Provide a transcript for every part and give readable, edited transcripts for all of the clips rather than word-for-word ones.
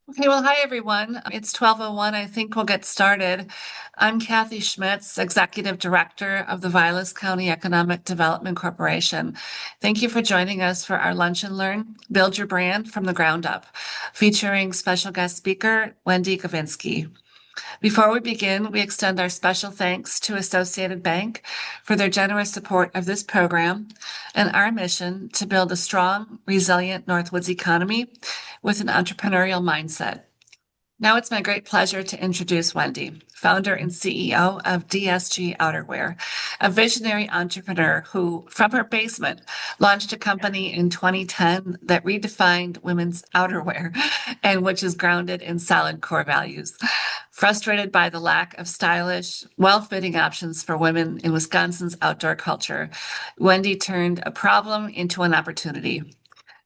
Okay, well, hi everyone. It's 12:01. I think we'll get started. I'm Kathy Schmitz, Executive Director of the Vilas County Economic Development Corporation. Thank you for joining us for our Lunch and Learn, Build Your Brand from the Ground Up, featuring special guest speaker Wendy Gavinsky. Before we begin, we extend our special thanks to Associated Bank for their generous support of this program and our mission to build a strong, resilient Northwoods economy with an entrepreneurial mindset. Now it's my great pleasure to introduce Wendy, founder and CEO of DSG Outerwear, a visionary entrepreneur who, from her basement, launched a company in 2010 that redefined women's outerwear and which is grounded in solid core values. Frustrated by the lack of stylish, well-fitting options for women in Wisconsin's outdoor culture, Wendy turned a problem into an opportunity.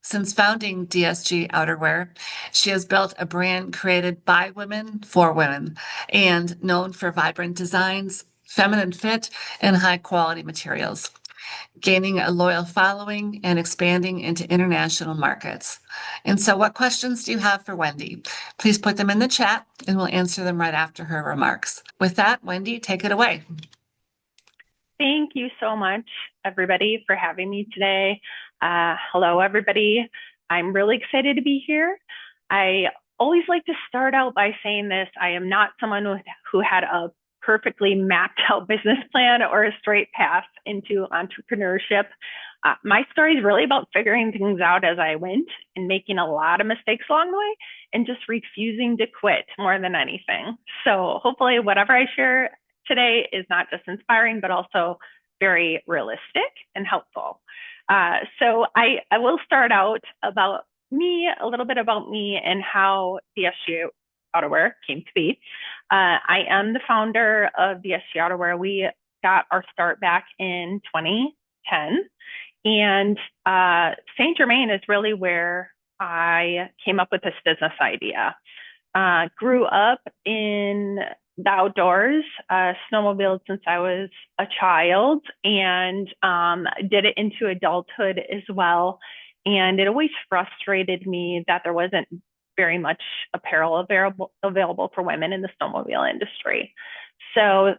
Since founding DSG Outerwear, she has built a brand created by women for women and known for vibrant designs, feminine fit, and high quality materials, gaining a loyal following and expanding into international markets. And so, what questions do you have for Wendy? Please put them in the chat and we'll answer them right after her remarks. With that, Wendy, take it away. Thank you so much, everybody, for having me today. Hello, everybody. I'm really excited to be here. I always like to start out by saying this. I am not someone who had a perfectly mapped out business plan or a straight path into entrepreneurship. My story is really about figuring things out as I went and making a lot of mistakes along the way and just refusing to quit more than anything. So hopefully whatever I share today is not just inspiring, but also very realistic and helpful. So I will start out about me, a little bit about me and how DSG Outerwear came to be. I am the founder of DSG Outerwear. We got our start back in 2010. And St. Germain is really where I came up with this business idea. Grew up in the outdoors, snowmobiled since I was a child, and did it into adulthood as well. And it always frustrated me that there wasn't very much apparel available for women in the snowmobile industry. So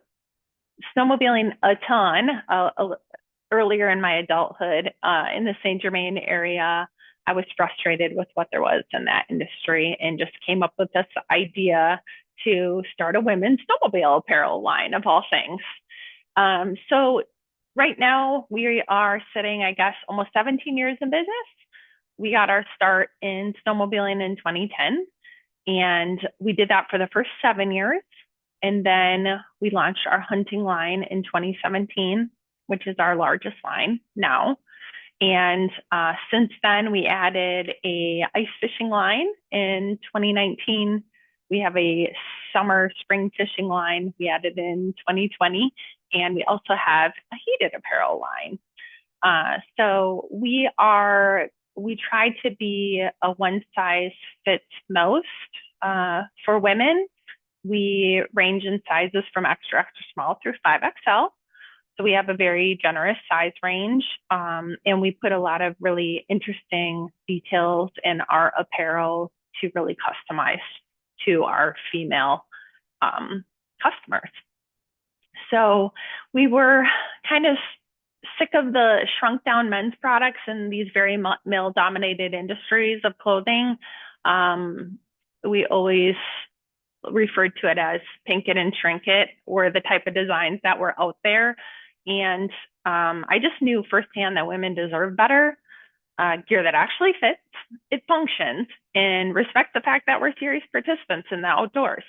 snowmobiling a ton earlier in my adulthood in the St. Germain area. I was frustrated with what there was in that industry and just came up with this idea to start a women's snowmobile apparel line of all things. So right now we are sitting, I guess, almost 17 years in business. We got our start in snowmobiling in 2010, and we did that for the first 7 years. And then we launched our hunting line in 2017, which is our largest line now. And since then, we added a ice fishing line in 2019. We have a summer spring fishing line we added in 2020. And we also have a heated apparel line. So we try to be a one size fits most for women. We range in sizes from extra, extra small through 5XL. So we have a very generous size range, and we put a lot of really interesting details in our apparel to really customize to our female customers. So we were kind of sick of the shrunk down men's products in these very male dominated industries of clothing. We always referred to it as pink it and shrink it, were the type of designs that were out there. And I just knew firsthand that women deserve better gear that actually fits, it functions, and respects the fact that we're serious participants in the outdoors.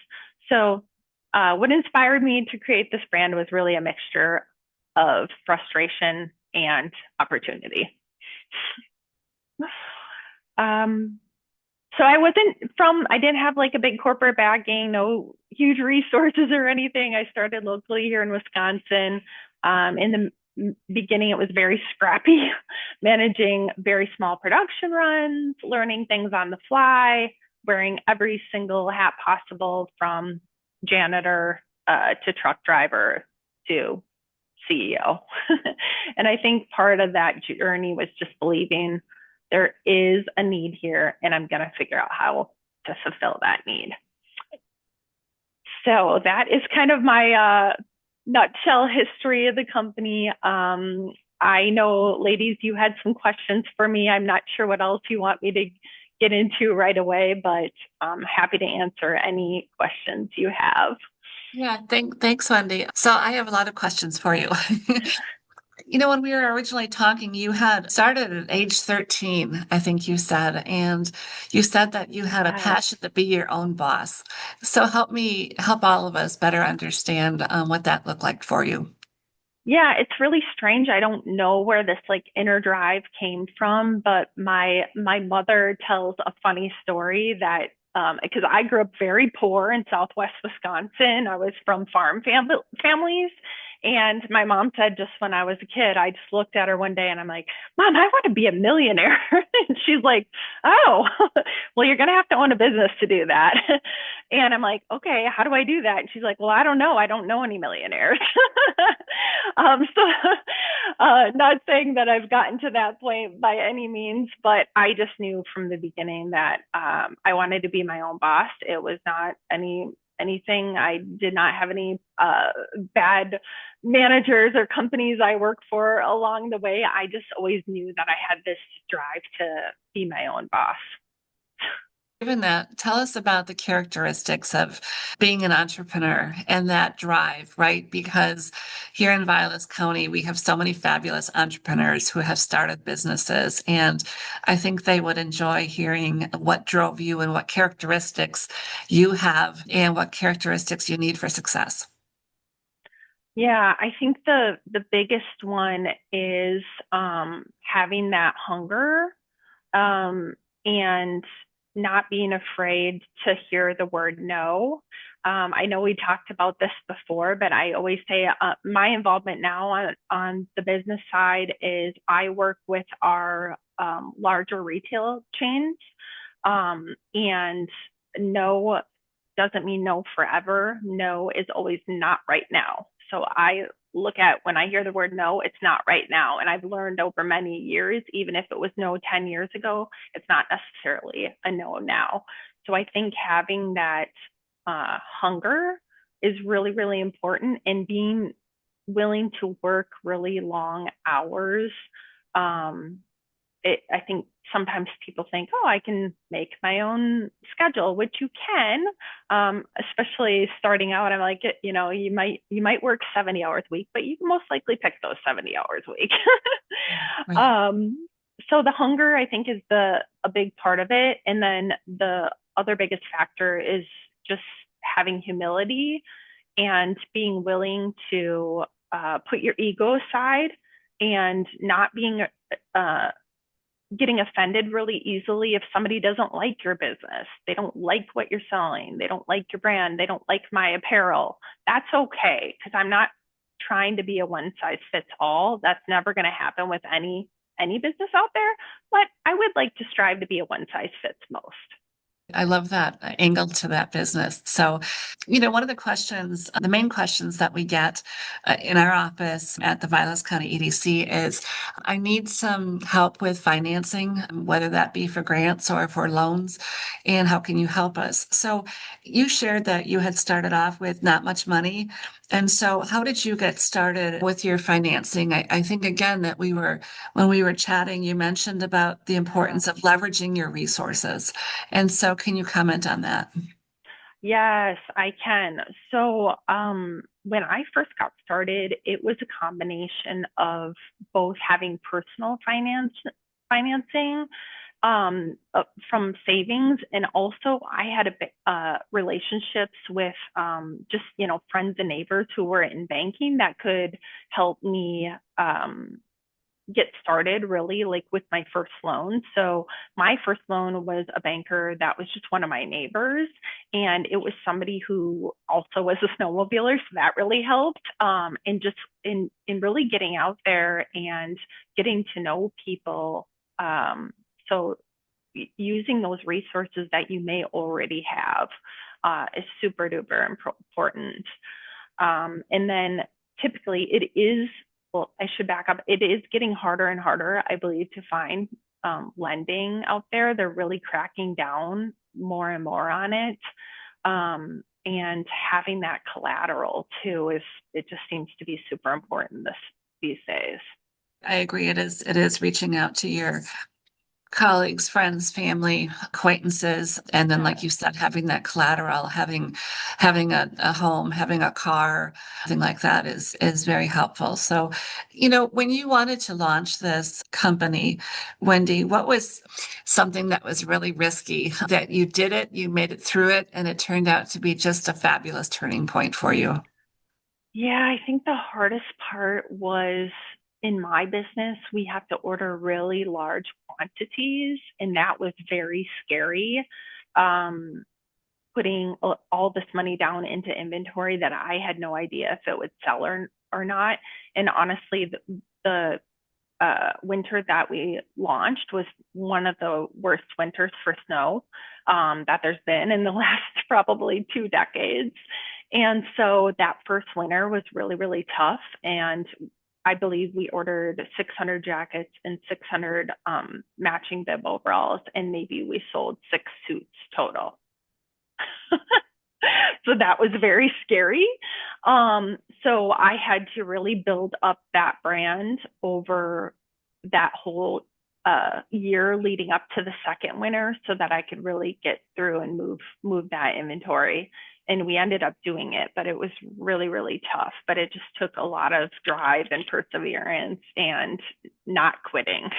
So what inspired me to create this brand was really a mixture of frustration and opportunity. So I didn't have like a big corporate backing, no huge resources or anything. I started locally here in Wisconsin. In the beginning, it was very scrappy, managing very small production runs, learning things on the fly, wearing every single hat possible from janitor to truck driver to CEO. And I think part of that journey was just believing there is a need here and I'm going to figure out how to fulfill that need. So that is kind of my nutshell history of the company. I know, ladies, you had some questions for me. I'm not sure what else you want me to get into right away, but I'm happy to answer any questions you have. Yeah, thanks, Wendy. So I have a lot of questions for you. When we were originally talking, you had started at age 13, I think you said, and you said that you had a Yes. passion to be your own boss. So help all of us better understand what that looked like for you. Yeah, it's really strange. I don't know where this like inner drive came from, but my mother tells a funny story that because I grew up very poor in Southwest Wisconsin. I was from families. And my mom said just when I was a kid, I just looked at her one day and I'm like, Mom, I want to be a millionaire. And she's like, Oh, well, you're going to have to own a business to do that. And I'm like, okay, how do I do that? And she's like, well, I don't know. I don't know any millionaires. So, not saying that I've gotten to that point by any means, but I just knew from the beginning that I wanted to be my own boss. It was not anything. I did not have any bad managers or companies I worked for along the way. I just always knew that I had this drive to be my own boss. Given that, tell us about the characteristics of being an entrepreneur and that drive, right? Because here in Vilas County, we have so many fabulous entrepreneurs who have started businesses. And I think they would enjoy hearing what drove you and what characteristics you have and what characteristics you need for success. Yeah, I think the biggest one is having that hunger um, and not being afraid to hear the word no. I know we talked about this before, but I always say my involvement now on the business side is I work with our larger retail chains, and no doesn't mean no forever. No is always not right now. So I look at when I hear the word no, it's not right now. And I've learned over many years, even if it was no 10 years ago, it's not necessarily a no now. So I think having that hunger is really, really important, and being willing to work really long hours. Um, I think sometimes people think, oh, I can make my own schedule, which you can, especially starting out. I'm like, you might work 70 hours a week, but you can most likely pick those 70 hours a week. Right. So the hunger, I think, is a big part of it, and then the other biggest factor is just having humility and being willing to put your ego aside and not being uh, getting offended really easily if somebody doesn't like your business. They don't like what you're selling. They don't like your brand. They don't like my apparel. That's okay, because I'm not trying to be a one size fits all. That's never going to happen with any business out there, but I would like to strive to be a one size fits most. I love that angle to that business. So, one of the main questions that we get in our office at the Vilas County EDC is, I need some help with financing, whether that be for grants or for loans, and how can you help us? So, you shared that you had started off with not much money. And so, how did you get started with your financing? I think again that when we were chatting, you mentioned about the importance of leveraging your resources. And so, can you comment on that? Yes, I can. So, when I first got started, it was a combination of both having personal financing from savings, and also I had relationships with just friends and neighbors who were in banking that could help me get started really like with my first loan. So my first loan was a banker that was just one of my neighbors, and it was somebody who also was a snowmobiler, so that really helped. And just in really getting out there and getting to know people. So using those resources that you may already have is super duper important. And then typically it is, well, I should back up. It is getting harder and harder, I believe, to find lending out there. They're really cracking down more and more on it. And having that collateral too it just seems to be super important these days. I agree. It is reaching out to your colleagues, friends, family, acquaintances, and then, like Yeah. you said, having that collateral, having a home, having a car, thing like that is very helpful. So, when you wanted to launch this company, Wendy, what was something that was really risky that you did it, you made it through it, and it turned out to be just a fabulous turning point for you? Yeah, I think the hardest part was in my business, we have to order really large quantities, and that was very scary. Um, Putting all this money down into inventory that I had no idea if it would sell or not. And honestly, the winter that we launched was one of the worst winters for snow that there's been in the last probably 2 decades. And so that first winter was really, really tough. And I believe we ordered 600 jackets and 600 matching bib overalls, and maybe we sold 6 suits total. So that was very scary. So I had to really build up that brand over that whole year leading up to the second winter so that I could really get through and move that inventory. And we ended up doing it, but it was really, really tough. But it just took a lot of drive and perseverance and not quitting.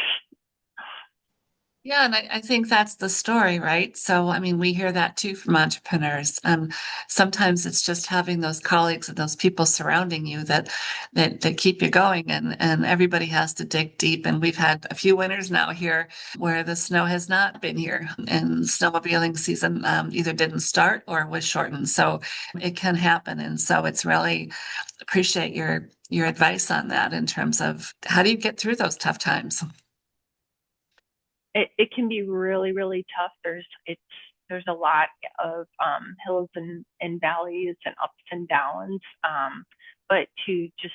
Yeah, and I think that's the story, right? So, I mean, we hear that too from entrepreneurs. Sometimes it's just having those colleagues and those people surrounding you that keep you going, and everybody has to dig deep. And we've had a few winters now here where the snow has not been here, and snowmobiling season either didn't start or was shortened. So it can happen, and so it's really appreciate your advice on that in terms of how do you get through those tough times. It can be really, really tough. There's a lot of hills and valleys and ups and downs. But to just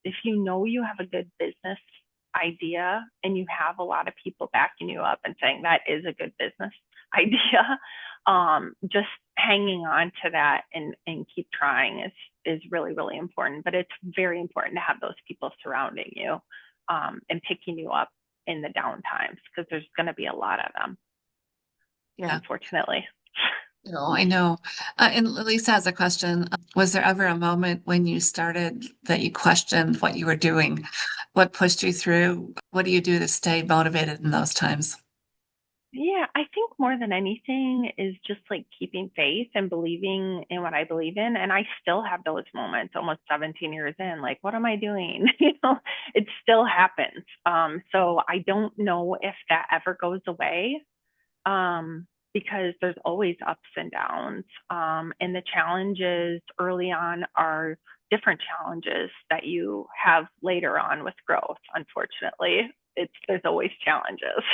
if you know you have a good business idea and you have a lot of people backing you up and saying that is a good business idea, just hanging on to that and keep trying is really, really important. But it's very important to have those people surrounding you and picking you up in the down times because there's going to be a lot of them, Yeah. unfortunately. No, I know. And Lisa has a question. Was there ever a moment when you started that you questioned what you were doing? What pushed you through? What do you do to stay motivated in those times? Yeah, I think more than anything is just like keeping faith and believing in what I believe in. And I still have those moments almost 17 years in, like, what am I doing? It still happens. So I don't know if that ever goes away. Because there's always ups and downs. And the challenges early on are different challenges that you have later on with growth. Unfortunately, there's always challenges.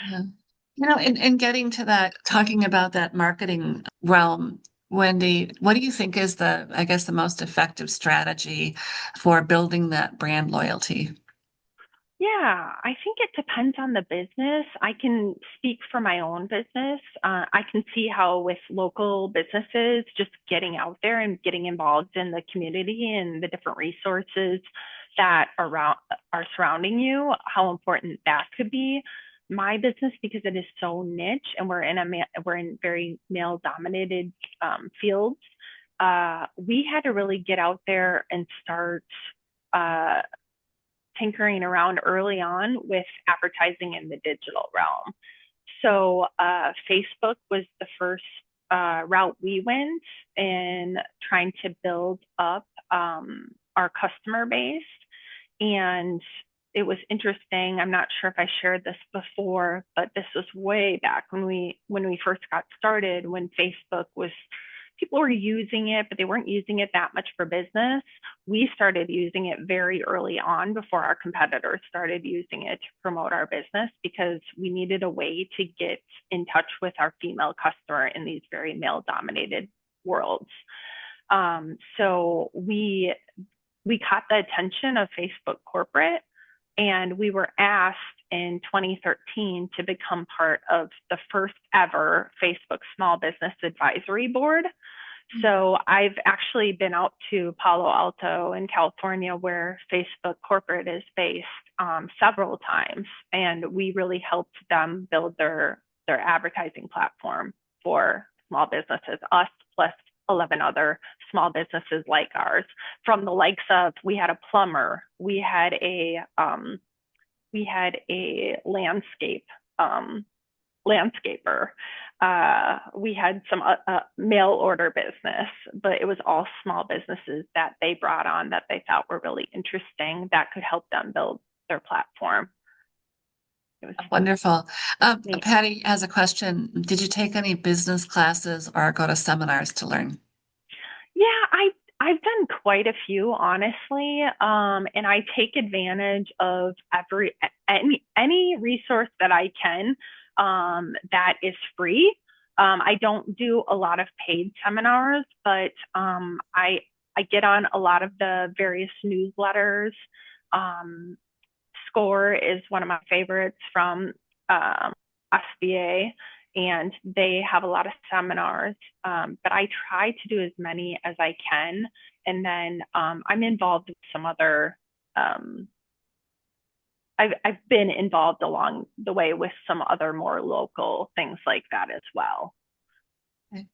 Yeah. And getting to that, talking about that marketing realm, Wendy, what do you think is I guess, the most effective strategy for building that brand loyalty? Yeah, I think it depends on the business. I can speak for my own business. I can see how with local businesses, just getting out there and getting involved in the community and the different resources that are surrounding you, how important that could be. My business, because it is so niche and we're in very male dominated fields, we had to really get out there and start uh, tinkering around early on with advertising in the digital realm. So Facebook was the first route we went in trying to build up our customer base. And it was interesting. I'm not sure if I shared this before, but this was way back when we first got started, when Facebook was people were using it, but they weren't using it that much for business. We started using it very early on before our competitors started using it to promote our business because we needed a way to get in touch with our female customer in these very male dominated worlds. So we caught the attention of Facebook corporate And we were asked in 2013 to become part of the first ever Facebook Small Business Advisory Board. So I've actually been out to Palo Alto in California, where Facebook corporate is based, several times, and we really helped them build their advertising platform for small businesses. Us plus 11 other small businesses like ours, from the likes of, we had a plumber, we had a landscaper. We had some mail order business, but it was all small businesses that they brought on that they thought were really interesting that could help them build their platform. It was Wonderful. neat. Patty has a question. Did you take any business classes or go to seminars to learn? Yeah, I've done quite a few, honestly, and I take advantage of any resource that I can, that is free. I don't do a lot of paid seminars, but I get on a lot of the various newsletters. Um, Score is one of my favorites from SBA, and they have a lot of seminars. But I try to do as many as I can, and then I'm involved with some other. I've been involved along the way with some other more local things like that as well. Okay.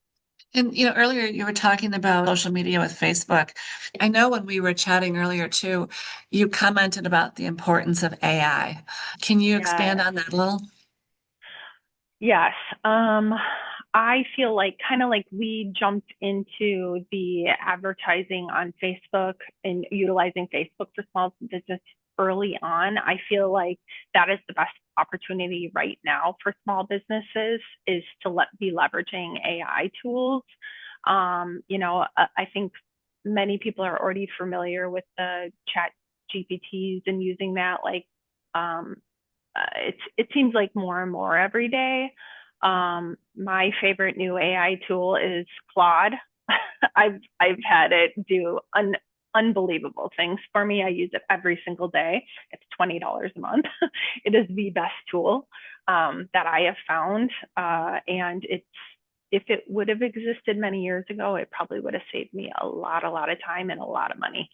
And earlier you were talking about social media with Facebook. I know when we were chatting earlier too, you commented about the importance of AI. Can you expand Yes. on that a little? Yes. I feel like kind of like we jumped into the advertising on Facebook and utilizing Facebook for small business early on. I feel like that is the best opportunity right now for small businesses, is to be leveraging AI tools. I think many people are already familiar with the chat GPTs and using that, like, um, it seems like more and more every day. My favorite new AI tool is Claude. I've had it do unbelievable things for me. I use it every single day. It's $20 a month. It is the best tool, that I have found, and if it would have existed many years ago, it probably would have saved me a lot of time and a lot of money.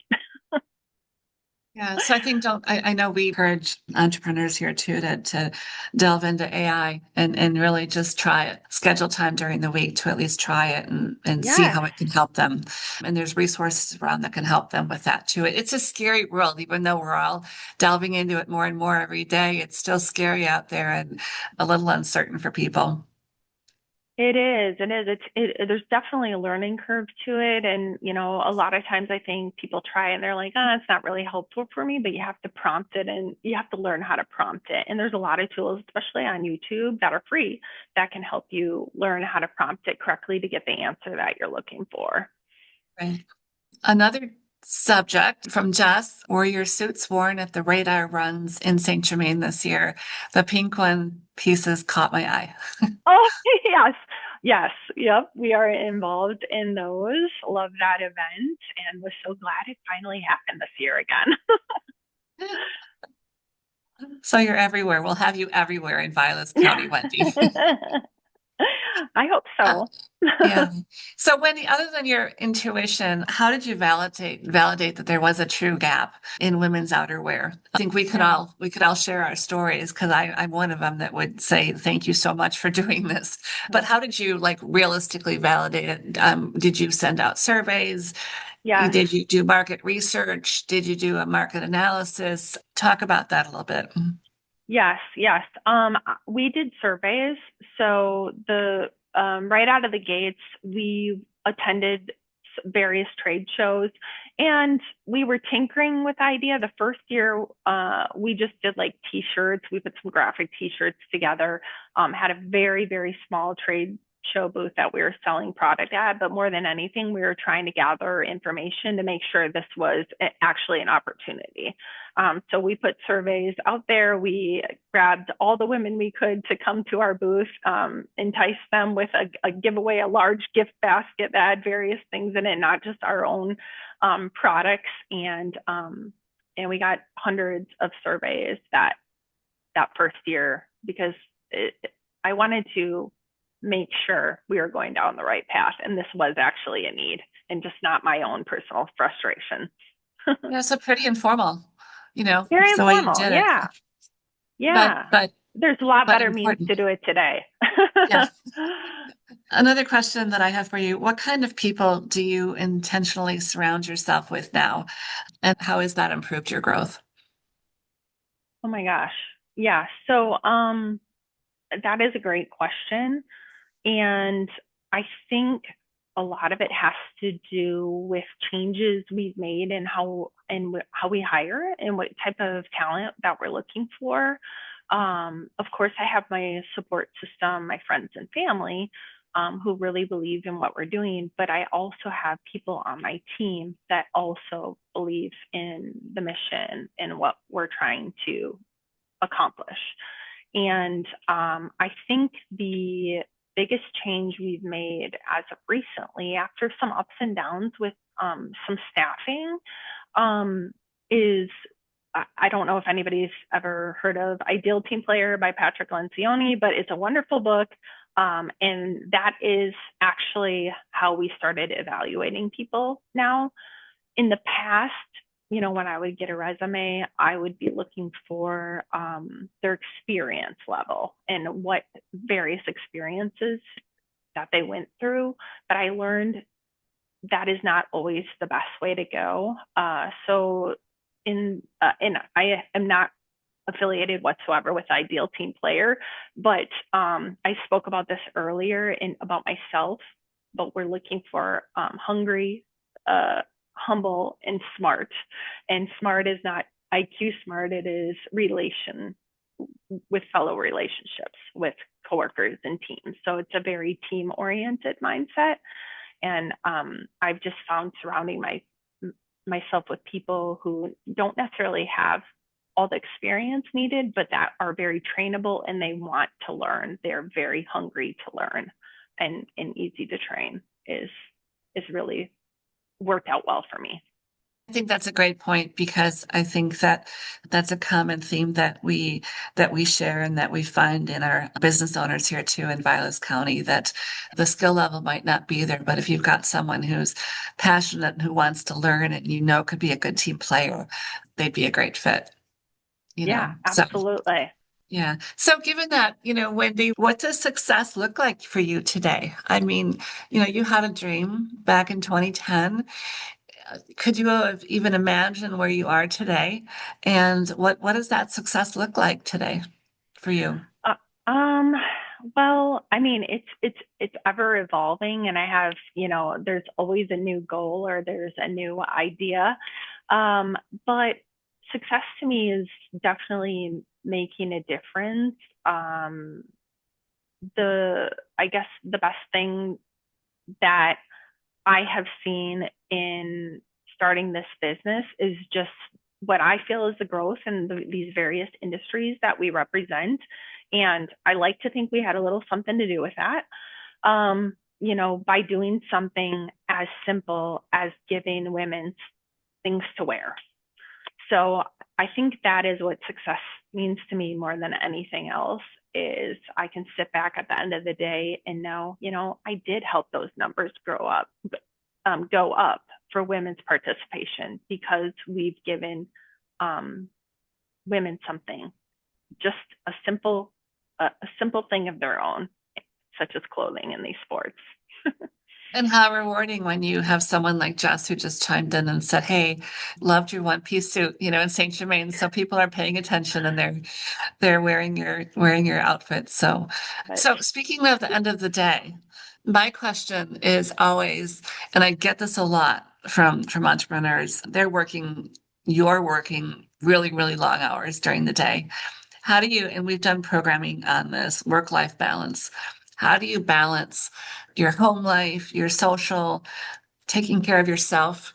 Yeah, so I think I know we encourage entrepreneurs here too to delve into AI and really just try it. Schedule time during the week to at least try it and see Yes, how it can help them. And there's resources around that can help them with that too. It's a scary world, even though we're all delving into it more and more every day. It's still scary out there and a little uncertain for people. it is. It is. There's definitely a learning curve to it. And, a lot of times I think people try and they're like, oh, it's not really helpful for me, but you have to prompt it and you have to learn how to prompt it. And there's a lot of tools, especially on YouTube, that are free, that can help you learn how to prompt it correctly to get the answer that you're looking for. Right. Another subject from Jess: were your suits worn at the radar runs in Saint Germain this year? The pink one pieces caught my eye. Oh, yes. Yes. Yep. We are involved in those. Love that event and was so glad it finally happened this year again. So you're everywhere. We'll have you everywhere in Vilas County, Wendy. I hope Uh, so. yeah. So Wendy, other than your intuition, how did you validate that there was a true gap in women's outerwear? I think Yeah. we could all share our stories, because I'm one of them that would say thank you so much for doing this. But how did you like realistically validate it? Did you send out surveys? Yes. Did you do market research? Did you do a market analysis? Talk about that a little bit. Yes. Yes. We did surveys. So the right out of the gates, we attended various trade shows, and we were tinkering with the idea. The first year, we just did like t-shirts. We put some graphic t-shirts together, had a very small trade show booth that we were selling product at. But more than anything, we were trying to gather information to make sure this was actually an opportunity. So we put surveys out there. We grabbed all the women we could to come to our booth, enticed them with a giveaway, a large gift basket that had various things in it, not just our own products. And and we got hundreds of surveys that first year because it, I wanted to make sure we were going down the right path. And this was actually a need and just not my own personal frustration. Yeah, so pretty informal, Very it's the way you informal. did it. Yeah. But Yeah. but There's a lot but better means important. to do it today. Yeah. Another question that I have for you, what kind of people do you intentionally surround yourself with now? And how has that improved your growth? Oh my gosh. Yeah. That is a great question. And I think a lot of it has to do with changes we've made in how we hire and what type of talent that we're looking for. Of course, I have my support system, my friends and family, who really believe in what we're doing. But I also have people on my team that also believe in the mission and what we're trying to accomplish. And I think the biggest change we've made as of recently, after some ups and downs with some staffing, is I don't know if anybody's ever heard of Ideal Team Player by Patrick Lencioni, but it's a wonderful book. And that is actually how we started evaluating people now. In the past, when I would get a resume, I would be looking for their experience level and what various experiences that they went through. But I learned that is not always the best way to go. And I am not affiliated whatsoever with Ideal Team Player, but I spoke about this earlier about myself. But we're looking for hungry, humble, and smart. And smart is not IQ smart; it is relation with fellow relationships with coworkers and teams. So it's a very team oriented mindset. And I've just found surrounding myself with people who don't necessarily have all the experience needed, but that are very trainable and they want to learn. They're very hungry to learn and easy to train is really worked out well for me. I think that's a great point because I think that that's a common theme that we share and that we find in our business owners here too in Vilas County that the skill level might not be there, but if you've got someone who's passionate and who wants to learn and could be a good team player, they'd be a great fit, Yeah, So absolutely. yeah. So given that, Wendy, what does success look like for you today? I mean, you had a dream back in 2010. Could you have even imagined where you are today? And what does that success look like today for you? Uh, um, well, I mean, it's ever evolving, and I have, there's always a new goal or there's a new idea. Um, but success to me is definitely making a difference. Um, I guess the best thing that I have seen in starting this business is just what I feel is the growth in these various industries that we represent. And I like to think we had a little something to do with that. By doing something as simple as giving women things to wear. So I think that is what success means to me more than anything else is I can sit back at the end of the day and know, I did help those numbers go up for women's participation because we've given women something, just a simple thing of their own, such as clothing in these sports. And how rewarding when you have someone like Jess who just chimed in and said, "Hey, loved your one piece suit, in Saint Germain." So people are paying attention and they're wearing your outfit. But So speaking of the end of the day, my question is always, and I get this a lot from entrepreneurs, you're working really, really long hours during the day. How do you, and we've done programming on this work-life balance. How do you balance your home life, your social, taking care of yourself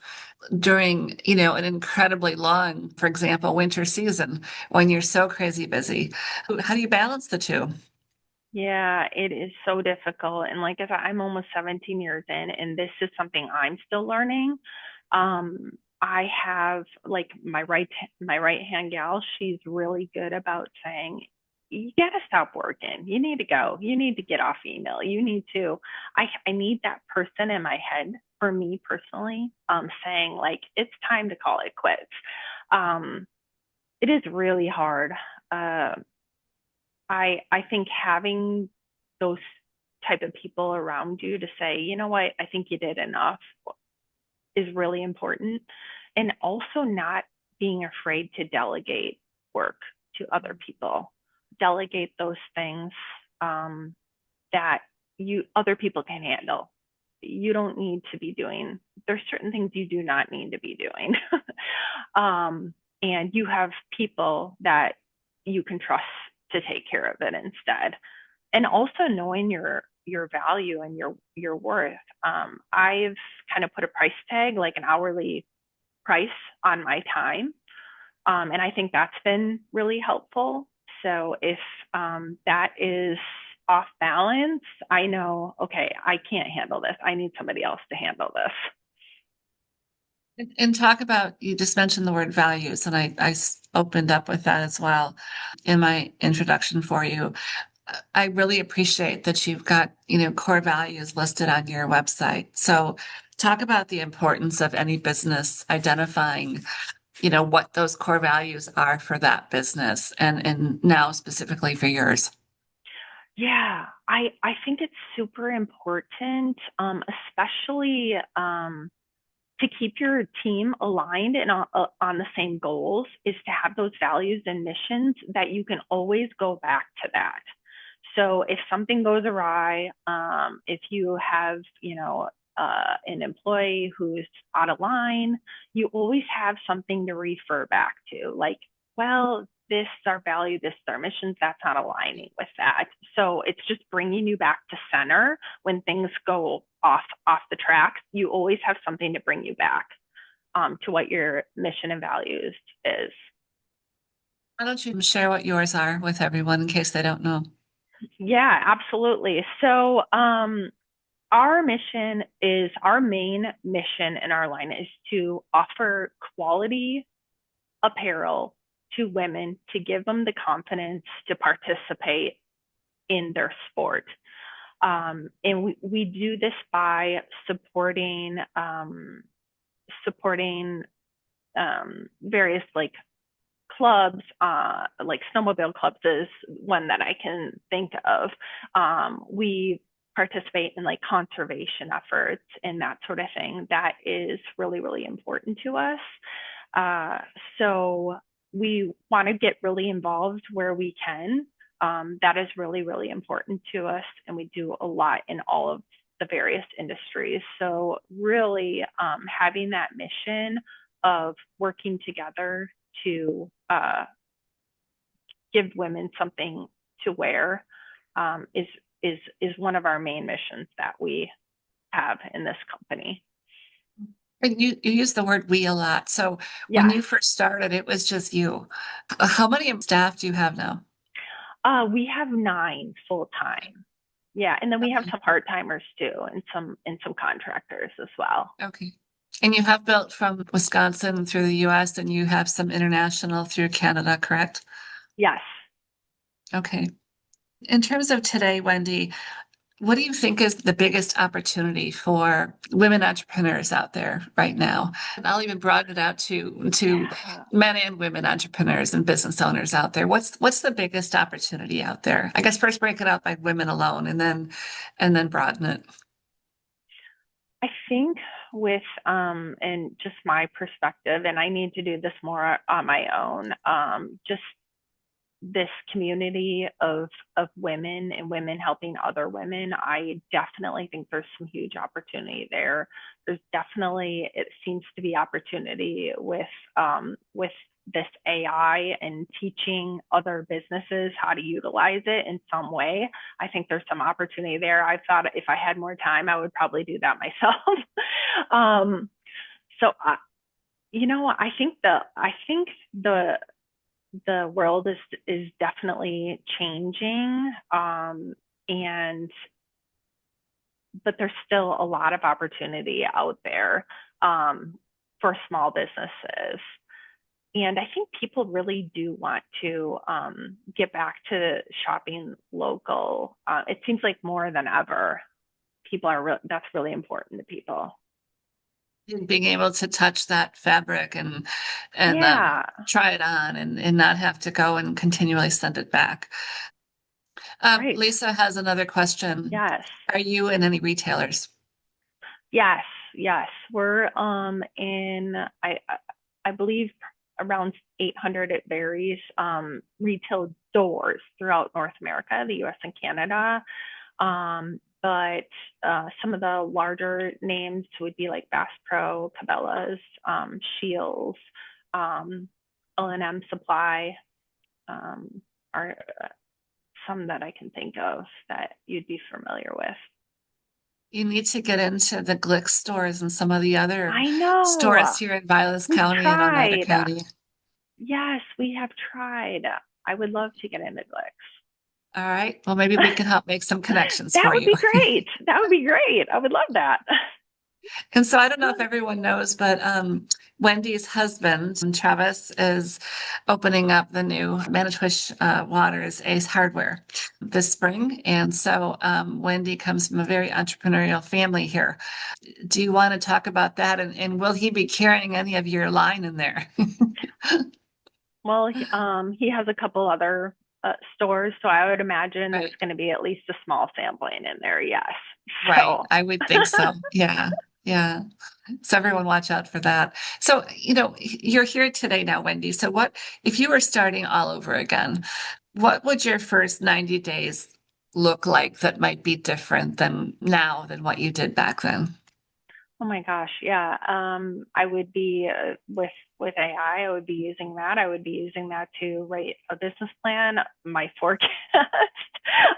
during, an incredibly long, for example, winter season when you're so crazy busy? How do you balance the two? yeah, it is so difficult. And like I said, I'm almost 17 years in, and this is something I'm still learning. Um, I have like my right hand gal. She's really good about saying, "You got to stop working. You need to go. You need to get off email. You need to." I need that person in my head for me personally, saying like it's time to call it quits. Um, it is really hard. Uh, I think having those type of people around you to say, you know what, I think you did enough is really important. And also not being afraid to delegate work to other people. Delegate those things that you other people can handle. You don't need to be doing. There's certain things you do not need to be doing, and you have people that you can trust to take care of it instead. And also knowing your value and your worth. I've kind of put a price tag, like an hourly price on my time. And I think that's been really helpful. So if that is off balance, I know, okay, I can't handle this. I need somebody else to handle this. And talk about, you just mentioned the word values, and I opened up with that as well in my introduction for you. I really appreciate that you've got, core values listed on your website. So talk about the importance of any business identifying, what those core values are for that business and now specifically for yours. Yeah, I think it's super important, especially to keep your team aligned and on the same goals, is to have those values and missions that you can always go back to that. So if something goes awry, if you have, an employee who's out of line, you always have something to refer back to. Like, well, this is our value, this is our missions, that's not aligning with that. So it's just bringing you back to center when things go off the tracks. You always have something to bring you back to what your mission and values is. Why don't you share what yours are with everyone in case they don't know? Yeah, absolutely. So, our main mission in our line is to offer quality apparel to women to give them the confidence to participate in their sport. And we do this by supporting various like clubs, like snowmobile clubs is one that I can think of. We participate in like conservation efforts and that sort of thing. That is really, really important to us. Uh, so we want to get really involved where we can. That is really, really important to us. And we do a lot in all of the various industries. So really having that mission of working together to give women something to wear is one of our main missions that we have in this company. And you use the word we a lot. So when Yes, you first started, it was just you. How many staff do you have now? we have 9 full time. Yeah, and then we have Okay. some part timers too, and some contractors as well. Okay. And you have built from Wisconsin through the US and you have some international through Canada, correct? Yes. Okay. In terms of today, Wendy, what do you think is the biggest opportunity for women entrepreneurs out there right now? And I'll even broaden it out to Yeah. men and women entrepreneurs and business owners out there. What's the biggest opportunity out there? I guess first break it out by women alone and then broaden it. I think with and just my perspective, and I need to do this more on my own. Just this community of women and women helping other women, I definitely think there's some huge opportunity there. There's definitely, it seems to be opportunity with this AI and teaching other businesses how to utilize it in some way. I think there's some opportunity there. I thought if I had more time, I would probably do that myself. um, so I think the world is definitely changing, and but there's still a lot of opportunity out there. for small businesses. And I think people really do want to get back to shopping local. It seems like more than ever, that's really important to people. And being able to touch that fabric and Yeah, try it on and not have to go and continually send it back. right. Lisa has another question. Yes. Are you in any retailers? Yes, yes. We're in I believe around 800, it varies, retail doors throughout North America, the US and Canada. But some of the larger names would be like Bass Pro, Cabela's, Shields, um, L&M Supply, are some that I can think of that you'd be familiar with. You need to get into the Glick stores and some of the other I know. stores here in Vilas We've County and Oneida tried. County. Yes, we have tried. I would love to get into All right. Well, maybe we can help make some connections That for would you. be great. That would be great. I would love that. And so I don't know if everyone knows, but Wendy's husband, Travis, is opening up the new Manitowish Waters Ace Hardware this spring. And so Wendy comes from a very entrepreneurial family here. Do you want to talk about that? And will he be carrying any of your line in there? Well, he has a couple other stores, so I would imagine there's Right. going to be at least a small sampling in there. Yes. Right. So, I would think so. Yeah. Yeah. So everyone watch out for that. So, you're here today now, Wendy. So if you were starting all over again, what would your first 90 days look like that might be different than now than what you did back then? oh my gosh, yeah. I would be with AI. I would be using that. I would be using that to write a business plan, my forecast.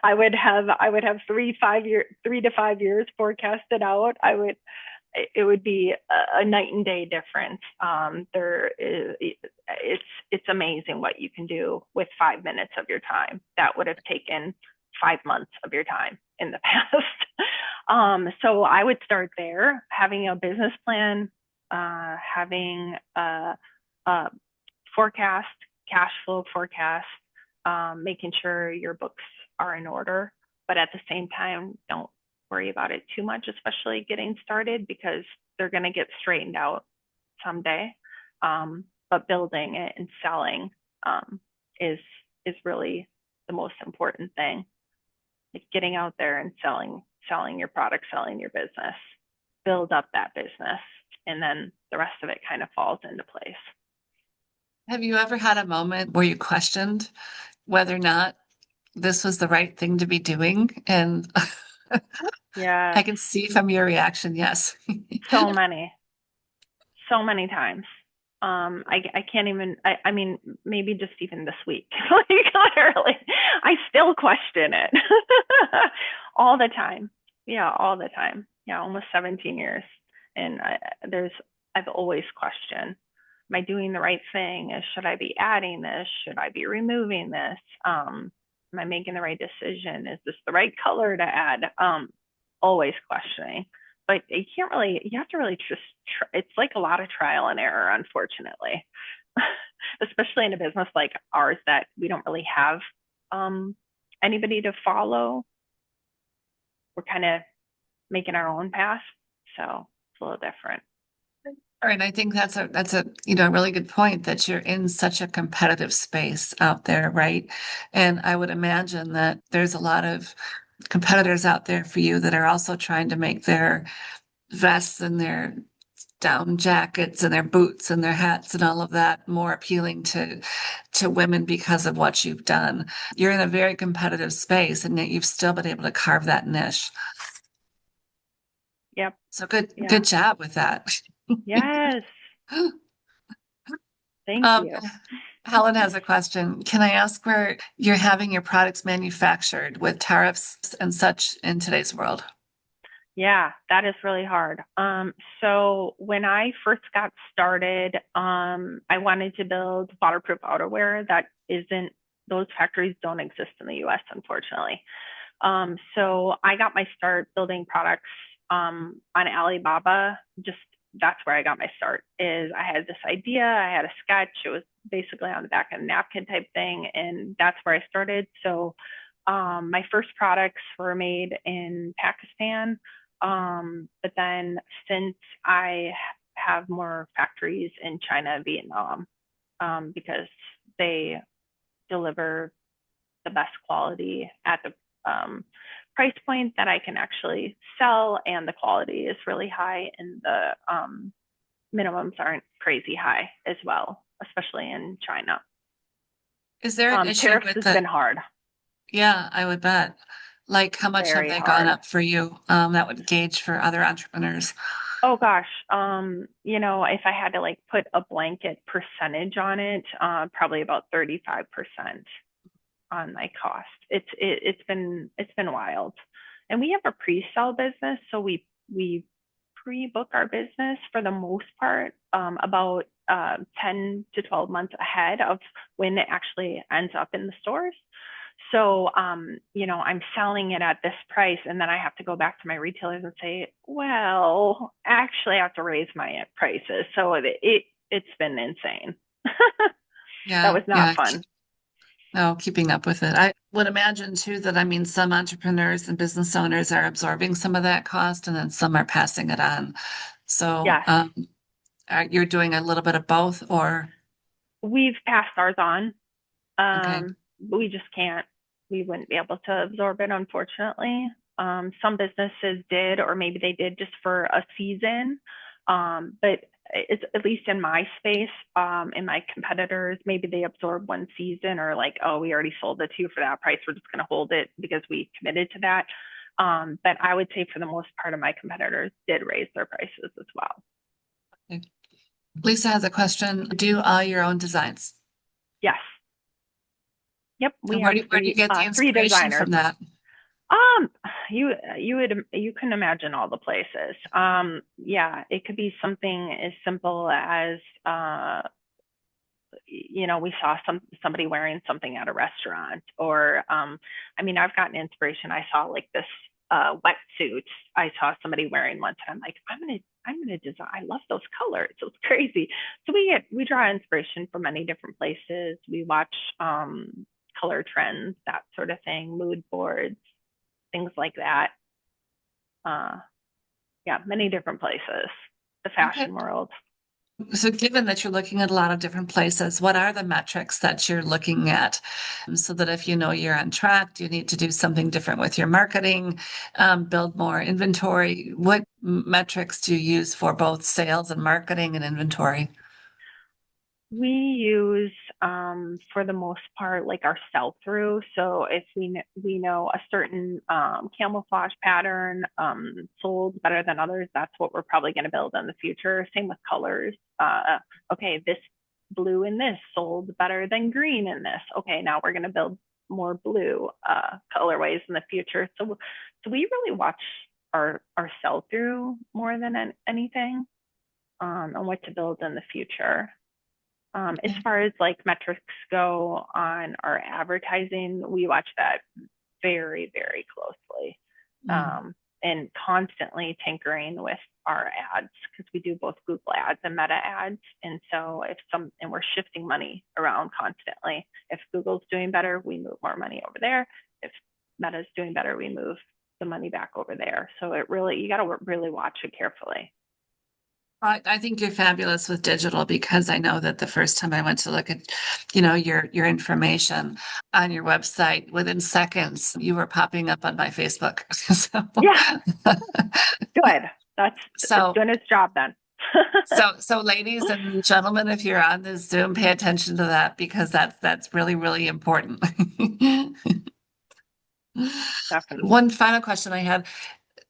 I would have 3 to 5 years forecasted out. It would be a night and day difference. It's amazing what you can do with 5 minutes of your time. That would have taken 5 months of your time in the past. So I would start there, having a business plan, having a forecast, cash flow forecast, making sure your books are in order, but at the same time, don't worry about it too much, especially getting started, because they're going to get straightened out someday. But building it and selling is really the most important thing. Like getting out there and selling your product, selling your business, build up that business, and then the rest of it kind of falls into place. Have you ever had a moment where you questioned whether or not this was the right thing to be doing? And Yes, I can see from your reaction, yes. so many times. I can't even, I mean, maybe just even this week, like literally, I still question it all the time. Yeah, all the time. Yeah, almost 17 years. And I've always questioned, am I doing the right thing? Should I be adding this? Should I be removing this? Am I making the right decision? Is this the right color to add? Always questioning, but you have to really just, it's like a lot of trial and error, unfortunately, especially in a business like ours that we don't really have anybody to follow. We're kind of making our own path. So it's a little different. All right, I think that's a really good point that you're in such a competitive space out there, right? And I would imagine that there's a lot of competitors out there for you that are also trying to make their vests and their down jackets and their boots and their hats and all of that more appealing to women because of what you've done. You're in a very competitive space, and yet you've still been able to carve that niche. Yep. So good Yeah. job with that. Yes. Thank Um, you. Helen has a question. Can I ask where you're having your products manufactured with tariffs and such in today's world? Yeah, that is really hard. So when I first got started, I wanted to build waterproof outerwear that isn't, those factories don't exist in the US, unfortunately. So I got my start building products on Alibaba, just that's where I got my start. Is I had this idea, I had a sketch. It was basically on the back of a napkin type thing, and that's where I started. So my first products were made in Pakistan, but then since I have more factories in China and Vietnam, because they deliver the best quality at the price point that I can actually sell, and the quality is really high, and the minimums aren't crazy high as well, especially in China. Is there an issue Tariffs with has the, been hard, yeah, I would bet. Like how much have very they gone hard. up for you? That would gauge for other entrepreneurs. Oh gosh, if I had to like put a blanket percentage on it, probably about 35% on my cost. It's been wild. And we have a pre-sale business, so we pre-book our business for the most part, about 10 to 12 months ahead of when it actually ends up in the stores. So, I'm selling it at this price, and then I have to go back to my retailers and say, well, actually, I have to raise my prices. So it's been insane. That Yeah, was not yeah. fun. No, keeping up with it. I would imagine too that I mean some entrepreneurs and business owners are absorbing some of that cost and then some are passing it on. So Yes, you're doing a little bit of both or we've passed ours on. okay. But we just can't, we wouldn't be able to absorb it, unfortunately. Some businesses did, or maybe they did just for a season. But it's at least in my space, in my competitors, maybe they absorb one season, or like, oh, we already sold it to you for that price. We're just going to hold it because we committed to that. But I would say for the most part of my competitors did raise their prices as well. Okay. Lisa has a question. Do all your own designs. Yes. Yep. And We have where do you get the three inspiration designers. from that? Um, you can imagine all the places. Yeah, it could be something as simple as we saw somebody wearing something at a restaurant, or I mean, I've gotten inspiration. I saw like this wetsuit. I saw somebody wearing once, and I'm like, I'm gonna design. I love those colors. It was crazy. So we draw inspiration from many different places. We watch color trends, that sort of thing, mood boards, things like that. Uh, yeah, many different places. The Okay. fashion world. So given that you're looking at a lot of different places, what are the metrics that you're looking at? So that if you know you're on track, do you need to do something different with your marketing, build more inventory? What metrics do you use for both sales and marketing and inventory? We use, for the most part, like our sell through. So if we know a certain camouflage pattern sold better than others, that's what we're probably going to build in the future. Same with colors. Okay, this blue in this sold better than green in this. Okay, now we're going to build more blue colorways in the future. So we really watch our sell through more than anything, on what to build in the future. As Okay. far as like metrics go on our advertising, we watch that very, very closely, Mm. um, and constantly tinkering with our ads, because we do both Google ads and Meta ads. And so and we're shifting money around constantly. If Google's doing better, we move more money over there. If Meta's doing better, we move the money back over there. So you got to really watch it carefully. I think you're fabulous with digital because I know that the first time I went to look at, your information on your website, within seconds you were popping up on my Facebook. Yeah, good. It's So, doing its job then. so ladies and gentlemen, if you're on this Zoom, pay attention to that because that's really, really important. Definitely. One final question I had.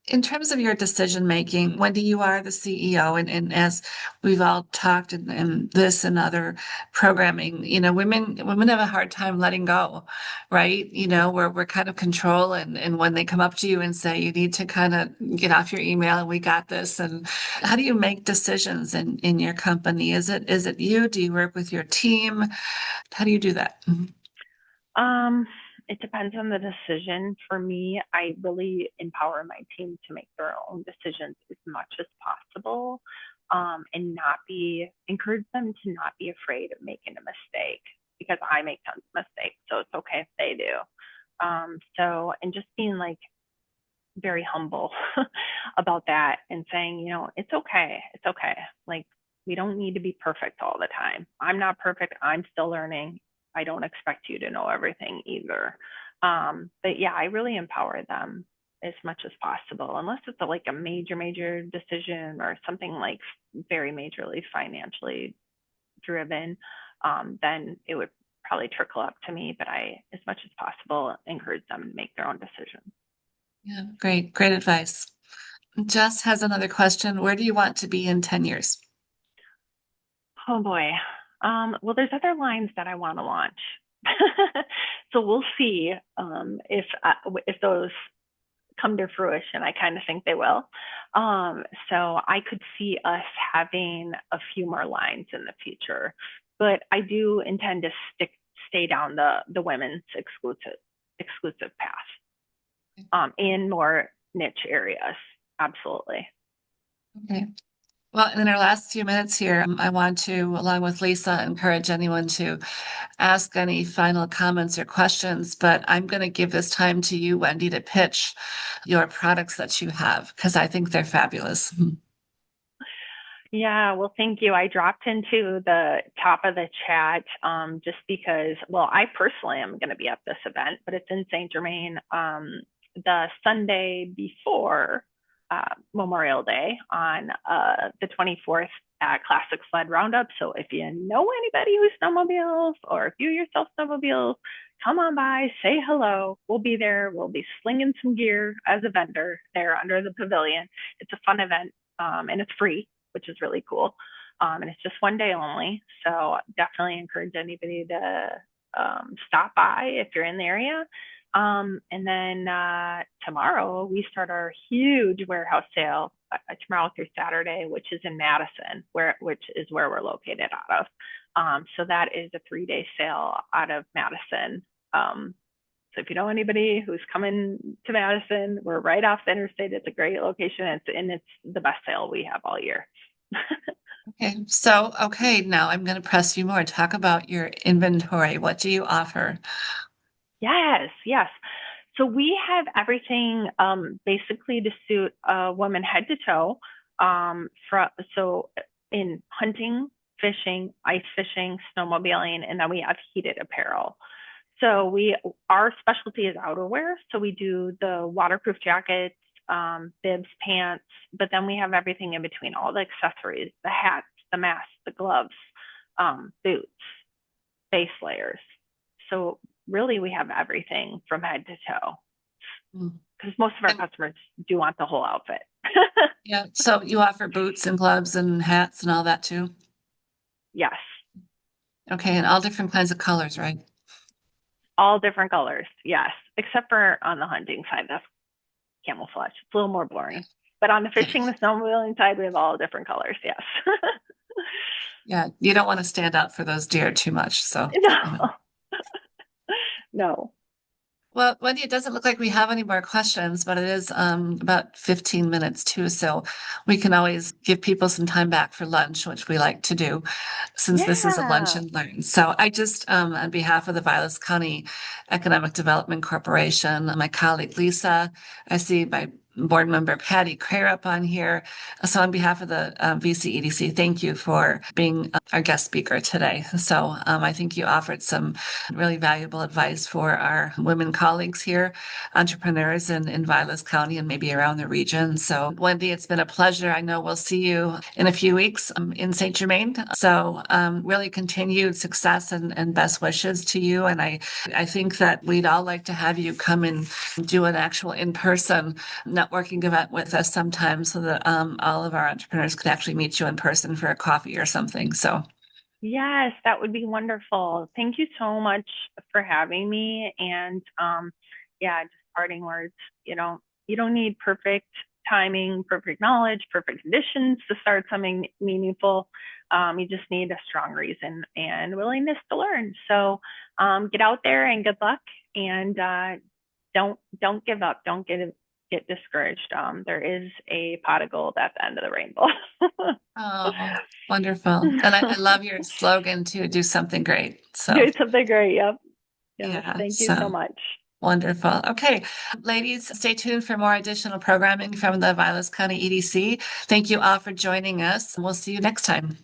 In terms of your decision making, Wendy, you are the CEO, and as we've all talked in this and other programming, women have a hard time letting go, right? We're kind of control, and when they come up to you and say you need to kind of get off your email and we got this, and how do you make decisions in your company? Is it you? Do you work with your team? How do you do that? Um, it depends on the decision. For me, I really empower my team to make their own decisions as much as possible. and encourage them to not be afraid of making a mistake, because I make tons of mistakes. So it's okay if they do. And just being like very humble about that and saying, it's okay. It's okay. Like, we don't need to be perfect all the time. I'm not perfect. I'm still learning. I don't expect you to know everything either. But yeah, I really empower them as much as possible, unless it's like a major decision or something like very majorly financially driven. Then it would probably trickle up to me, but I, as much as possible, encourage them to make their own decisions. Yeah, great advice. Jess has another question. Where do you want to be in 10 years? Oh boy. Well, there's other lines that I want to launch. So we'll see if those come to fruition. I kind of think they will. So I could see us having a few more lines in the future, but I do intend to stay down the women's exclusive path in more niche areas. Absolutely. Okay. Well, in our last few minutes here, I want to, along with Lisa, encourage anyone to ask any final comments or questions, but I'm going to give this time to you, Wendy, to pitch your products that you have, because I think they're fabulous. Yeah, well, thank you. I dropped into the top of the chat just because, well, I personally am going to be at this event, but it's in Saint Germain the Sunday before Memorial Day on the 24th at Classic Sled Roundup. So if you know anybody who snowmobiles, or if you yourself snowmobiles, come on by, say hello. We'll be there. We'll be slinging some gear as a vendor there under the pavilion. It's a fun event and it's free, which is really cool. And it's just one day only. So definitely encourage anybody to stop by if you're in the area. And then tomorrow we start our huge warehouse sale tomorrow through Saturday, which is in Madison, which is where we're located out of. So that is a 3-day sale out of Madison. So if you know anybody who's coming to Madison, we're right off the interstate. It's a great location, and it's the best sale we have all year. Okay, now I'm going to press you more. Talk about your inventory. What do you offer? Yes. So we have everything basically to suit a woman head to toe. So in hunting, fishing, ice fishing, snowmobiling, and then we have heated apparel. So our specialty is outerwear. So we do the waterproof jackets, bibs, pants, but then we have everything in between, all the accessories, the hats, the masks, the gloves, boots, base layers. So really we have everything from head to toe, because most of our customers do want the whole outfit. Yeah, so you offer boots and gloves and hats and all that too? Yes. Okay, and all different kinds of colors, right? All different colors. Yes. Except for on the hunting side, that's camouflage. It's a little more boring. But on the fishing, the snowmobiling side, we have all different colors. Yes. Yeah, you don't want to stand out for those deer too much. So, No. No. Well, Wendy, it doesn't look like we have any more questions, but it is about 15 minutes too. So we can always give people some time back for lunch, which we like to do since this is a lunch Yeah. and learn. So I just, on behalf of the Vilas County Economic Development Corporation, my colleague Lisa, I see my board member Patty Crarup on here. So on behalf of the VCEDC, thank you for being our guest speaker today. So I think you offered some really valuable advice for our women colleagues here, entrepreneurs in Vilas County and maybe around the region. So Wendy, it's been a pleasure. I know we'll see you in a few weeks in Saint Germain. So really continued success and best wishes to you. And I think that we'd all like to have you come and do an actual in-person networking event with us sometime so that all of our entrepreneurs could actually meet you in person for a coffee or something. So Yes, that would be wonderful. Thank you so much for having me. And yeah, just parting words. You don't need perfect timing, perfect knowledge, perfect conditions to start something meaningful. You just need a strong reason and willingness to learn. So get out there and good luck. And don't give up. Don't give get discouraged. There is a pot of gold at the end of the rainbow. Oh, wonderful. And I love your slogan too, do something great. So Doing something great. Yep. Yes. yeah, Thank you so so much. wonderful. Okay, ladies, stay tuned for more additional programming from the Vilas County EDC. Thank you all for joining us. We'll see you next time.